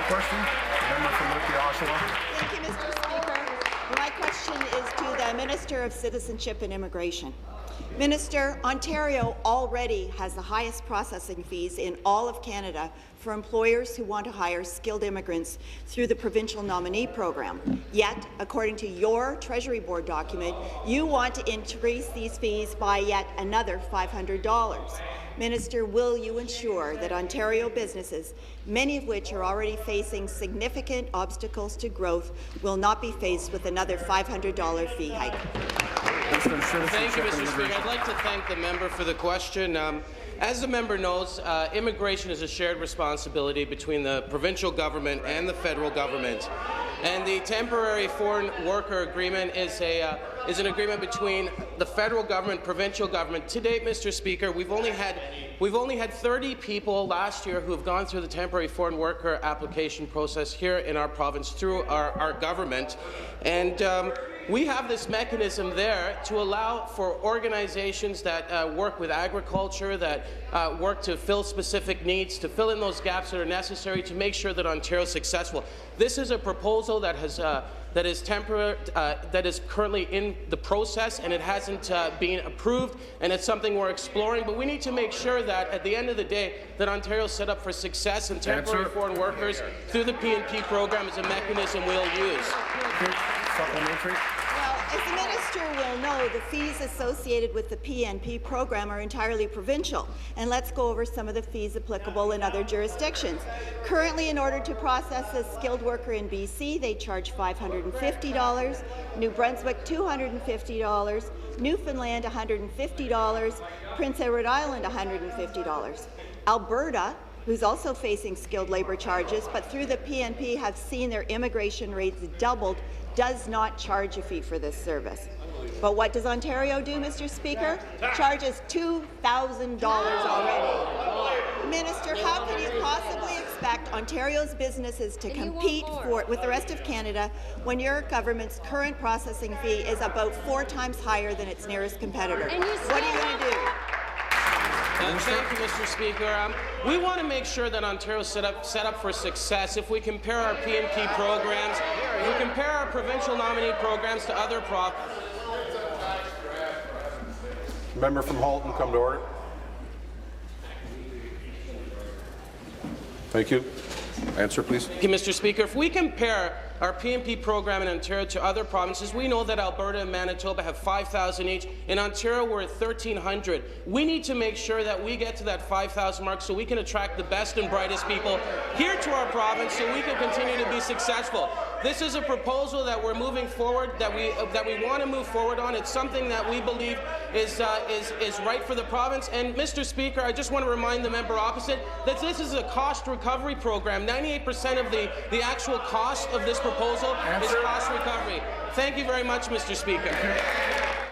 question, member from Oshawa. Thank you, Mr. Speaker. My question is to the Minister of Citizenship and Immigration. Minister, Ontario already has the highest processing fees in all of Canada for employers who want to hire skilled immigrants through the provincial nominee program. Yet, according to your Treasury Board document, you want to increase these fees by yet another $500. Minister, will you ensure that Ontario businesses, many of which are already facing significant obstacles to growth, will not be faced with another $500 fee hike? Thank you, Mr. Speaker. I'd like to thank the member for the question. As the member knows, immigration is a shared responsibility between the provincial government and the federal government. And the temporary foreign worker agreement is an agreement between the federal government, provincial government. To date, Mr. Speaker, we've only had 30 people last year who have gone through the temporary foreign worker application process here in our province through our government. And we have this mechanism there to allow for organizations that work with agriculture, that work to fill specific needs, to fill in those gaps that are necessary to make sure that Ontario is successful. This is a proposal that is currently in the process, and it hasn't been approved, and it's something we're exploring. But we need to make sure that at the end of the day, that Ontario is set up for success, and temporary foreign workers through the PNP program is a mechanism we'll use. Supplementary. Well, as the minister will know, the fees associated with the PNP program are entirely provincial. And let's go over some of the fees applicable in other jurisdictions. Currently, in order to process a skilled worker in BC, they charge $550, New Brunswick $250, Newfoundland $150, Prince Edward Island $150. Alberta, who's also facing skilled labour charges, but through the PNP have seen their immigration rates doubled, does not charge a fee for this service. But what does Ontario do, Mr. Speaker? Charges $2,000 already. Minister, how can you possibly expect Ontario's businesses to compete with the rest of Canada when your government's current processing fee is about 4 times higher than its nearest competitor? What are you going to do? Thank you, Mr. Speaker. We want to make sure that Ontario is set up for success. If we compare our PNP programs, if we compare our provincial nominee programs to other Member from Halton, come to order. Thank you. Answer, please. Thank you, Mr. Speaker. If we compare our PNP program in Ontario to other provinces, we know that Alberta and Manitoba have 5,000 each. In Ontario, we're at 1,300. We need to make sure that we get to that 5,000 mark so we can attract the best and brightest people here to our province so we can continue to be successful. This is a proposal that we're moving forward, that we want to move forward on. It's something that we believe is right for the province. And, Mr. Speaker, I just want to remind the member opposite that this is a cost recovery program. 98% of the actual cost of this proposal is cost recovery. Thank you very much, Mr. Speaker.